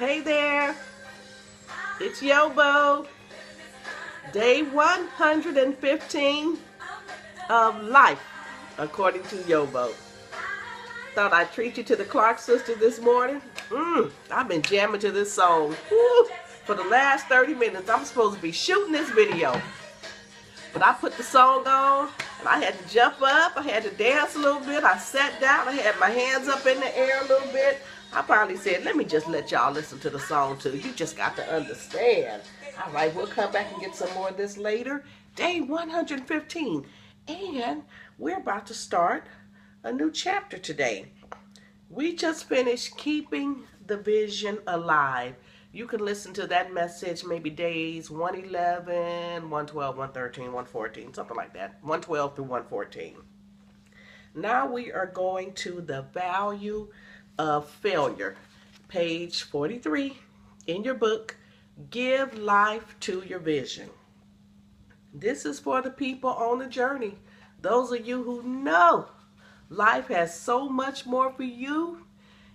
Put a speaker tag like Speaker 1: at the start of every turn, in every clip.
Speaker 1: Hey there, it's YoBo, day 115 of life, according to YoBo. Thought I'd treat you to the Clark Sisters this morning. I've been jamming to this song for the last 30 minutes. I'm supposed to be shooting this video, but I put the song on, and I had to jump up, I had to dance a little bit, I sat down, I had my hands up in the air a little bit. I probably said, let me just let y'all listen to the song too. You just got to understand. All right, we'll come back and get some more of this later. Day 115. And we're about to start a new chapter today. We just finished Keeping the Vision Alive. You can listen to that message maybe days 111, 112, 113, 114, something like that. 112 through 114. Now we are going to the value of failure. Page 43 in your book, Give Life to Your Vision. This is for the people on the journey. Those of you who know life has so much more for you.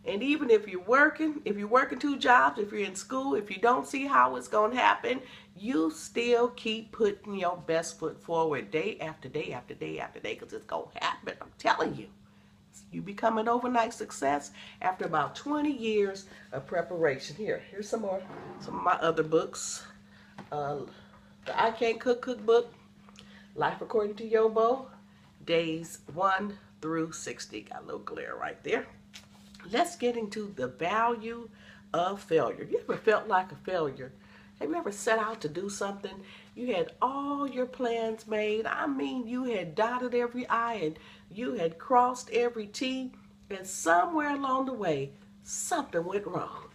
Speaker 1: And even if you're working 2 jobs, if you're in school, if you don't see how it's going to happen, you still keep putting your best foot forward day after day after day after day, because it's going to happen. I'm telling you. You become an overnight success after about 20 years of preparation. Here's some of my other books. The I Can't Cook cookbook, Life According to YoBo, days 1 through 60. Got a little glare right there. Let's get into the value of failure. Have you ever felt like a failure? Have you ever set out to do something? You had all your plans made. I mean, you had dotted every I and you had crossed every T, and somewhere along the way, something went wrong.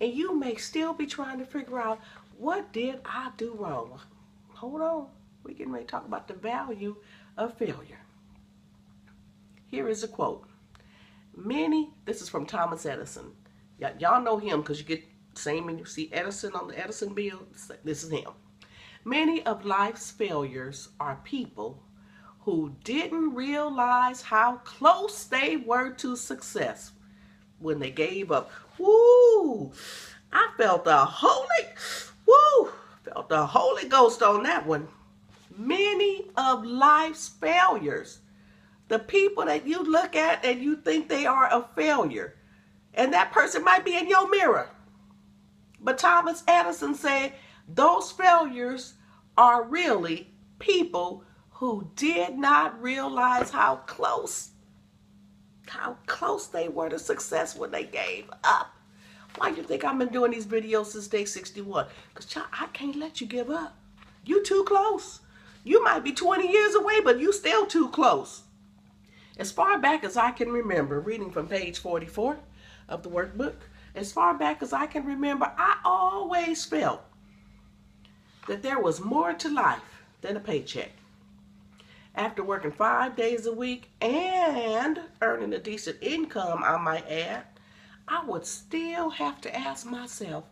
Speaker 1: And you may still be trying to figure out, what did I do wrong? Hold on. We're getting ready to talk about the value of failure. Here is a quote. This is from Thomas Edison. Y'all know him because you get same when you see Edison on the Edison bill. This is him. Many of life's failures are people who didn't realize how close they were to success when they gave up. Woo! I felt the Holy Ghost on that one. Many of life's failures, the people that you look at and you think they are a failure, and that person might be in your mirror. But Thomas Edison said those failures are really people who did not realize how close they were to success when they gave up. Why do you think I've been doing these videos since day 61? Because, child, I can't let you give up. You too close. You might be 20 years away, but you still too close. As far back as I can remember, reading from page 44 of the workbook, as far back as I can remember, I always felt that there was more to life than a paycheck. After working 5 days a week and earning a decent income, I might add, I would still have to ask myself,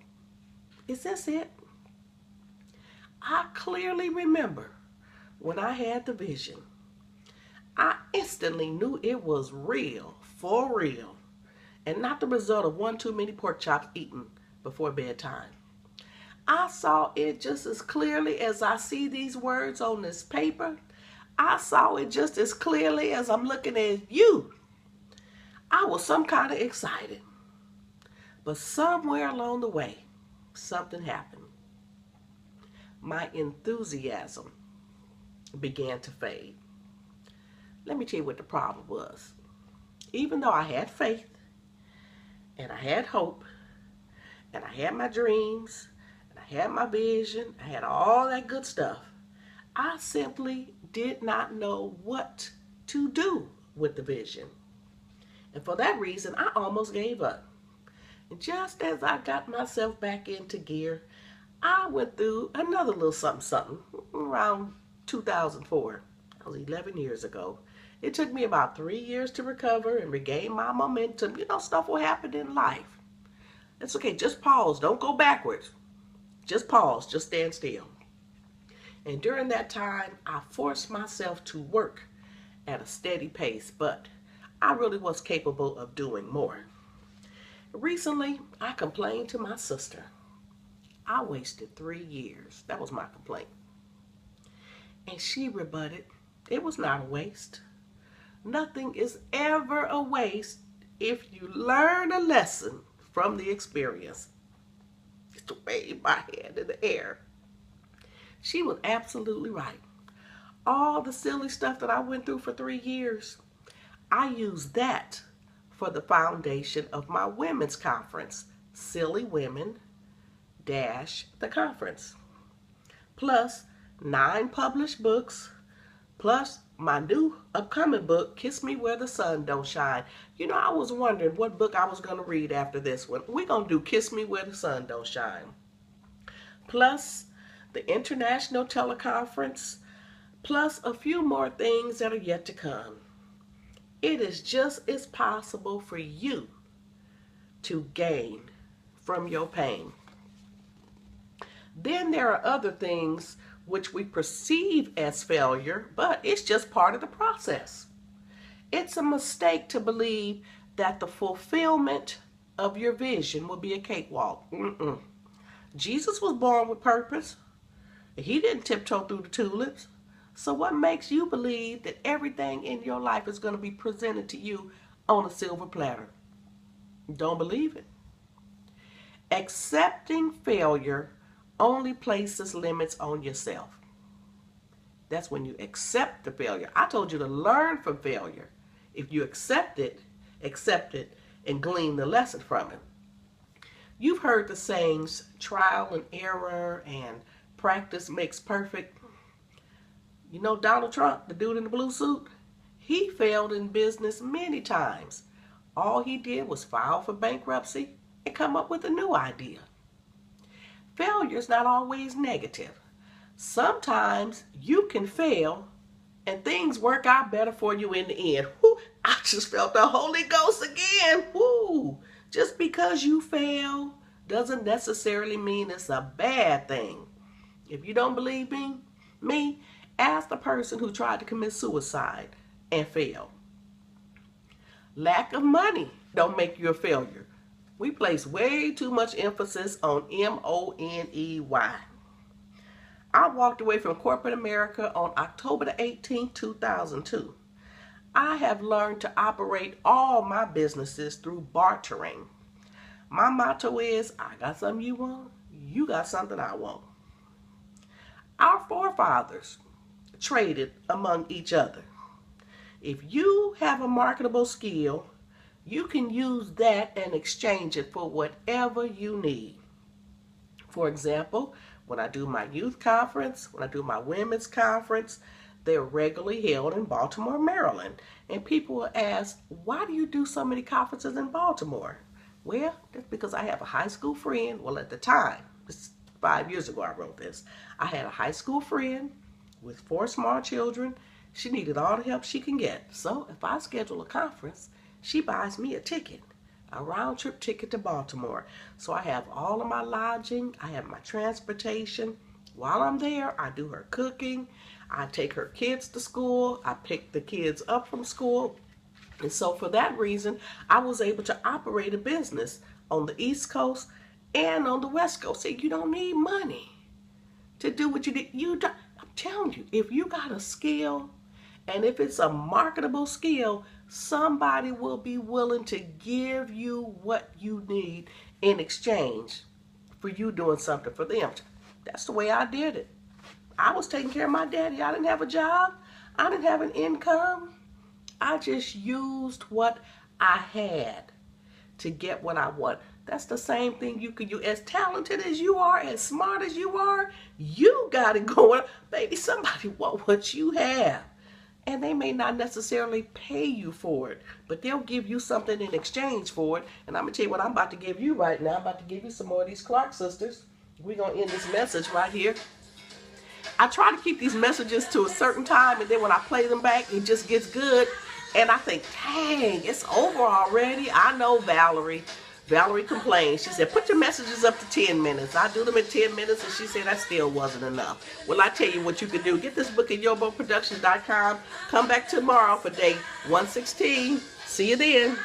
Speaker 1: is this it? I clearly remember when I had the vision. I instantly knew it was real, for real, and not the result of one too many pork chops eaten before bedtime. I saw it just as clearly as I see these words on this paper. I saw it just as clearly as I'm looking at you. I was some kind of excited. But somewhere along the way, something happened. My enthusiasm began to fade. Let me tell you what the problem was. Even though I had faith, and I had hope, and I had my dreams, and I had my vision, I had all that good stuff, I simply did not know what to do with the vision. And for that reason, I almost gave up. And just as I got myself back into gear, I went through another little something around 2004. That was 11 years ago. It took me about 3 years to recover and regain my momentum. You know, stuff will happen in life. It's okay. Just pause. Don't go backwards. Just pause. Just stand still. And during that time, I forced myself to work at a steady pace, but I really was capable of doing more. Recently, I complained to my sister. I wasted 3 years. That was my complaint. And she rebutted, it was not a waste. Nothing is ever a waste if you learn a lesson from the experience. Just to wave my hand in the air. She was absolutely right. All the silly stuff that I went through for 3 years, I used that for the foundation of my women's conference, Silly Women the conference. Plus 9 published books, plus my new upcoming book, Kiss Me Where the Sun Don't Shine. You know, I was wondering what book I was going to read after this one. We're going to do Kiss Me Where the Sun Don't Shine. Plus the international teleconference, plus a few more things that are yet to come. It is just as possible for you to gain from your pain. Then there are other things which we perceive as failure, but it's just part of the process. It's a mistake to believe that the fulfillment of your vision will be a cakewalk. Jesus was born with purpose. He didn't tiptoe through the tulips. So what makes you believe that everything in your life is going to be presented to you on a silver platter? Don't believe it. Accepting failure only places limits on yourself. That's when you accept the failure. I told you to learn from failure. If you accept it, and glean the lesson from it. You've heard the sayings, trial and error and practice makes perfect. You know Donald Trump, the dude in the blue suit? He failed in business many times. All he did was file for bankruptcy and come up with a new idea. Failure is not always negative. Sometimes you can fail and things work out better for you in the end. Whew, I just felt the Holy Ghost again. Woo. Just because you fail doesn't necessarily mean it's a bad thing. If you don't believe me, ask the person who tried to commit suicide and failed. Lack of money don't make you a failure. We place way too much emphasis on money. I walked away from corporate America on October the 18th, 2002. I have learned to operate all my businesses through bartering. My motto is, I got something you want, you got something I want. Our forefathers traded among each other. If you have a marketable skill, you can use that and exchange it for whatever you need. For example, when I do my youth conference, when I do my women's conference, they're regularly held in Baltimore, Maryland. And people will ask, why do you do so many conferences in Baltimore? Well, that's because I have a high school friend. Well, at the time, this 5 years ago I wrote this. I had a high school friend with 4 small children. She needed all the help she can get. So if I schedule a conference, she buys me a ticket, a round trip ticket to Baltimore. So I have all of my lodging, I have my transportation. While I'm there, I do her cooking, I take her kids to school, I pick the kids up from school. And so for that reason, I was able to operate a business on the East Coast and on the West Coast. See, you don't need money to do what you do. I'm telling you, if you got a skill, and if it's a marketable skill, somebody will be willing to give you what you need in exchange for you doing something for them. That's the way I did it. I was taking care of my daddy. I didn't have a job. I didn't have an income. I just used what I had to get what I want. That's the same thing you could do. As talented as you are, as smart as you are, you got it going. Baby, somebody want what you have. And they may not necessarily pay you for it, but they'll give you something in exchange for it. And I'm going to tell you what I'm about to give you right now. I'm about to give you some more of these Clark sisters. We're going to end this message right here. I try to keep these messages to a certain time, and then when I play them back, it just gets good. And I think, dang, it's over already. I know Valerie. Valerie complained. She said, put your messages up to 10 minutes. I do them in 10 minutes, and she said that still wasn't enough. Well, I tell you what you can do. Get this book at YoBoProductions.com. Come back tomorrow for day 116. See you then.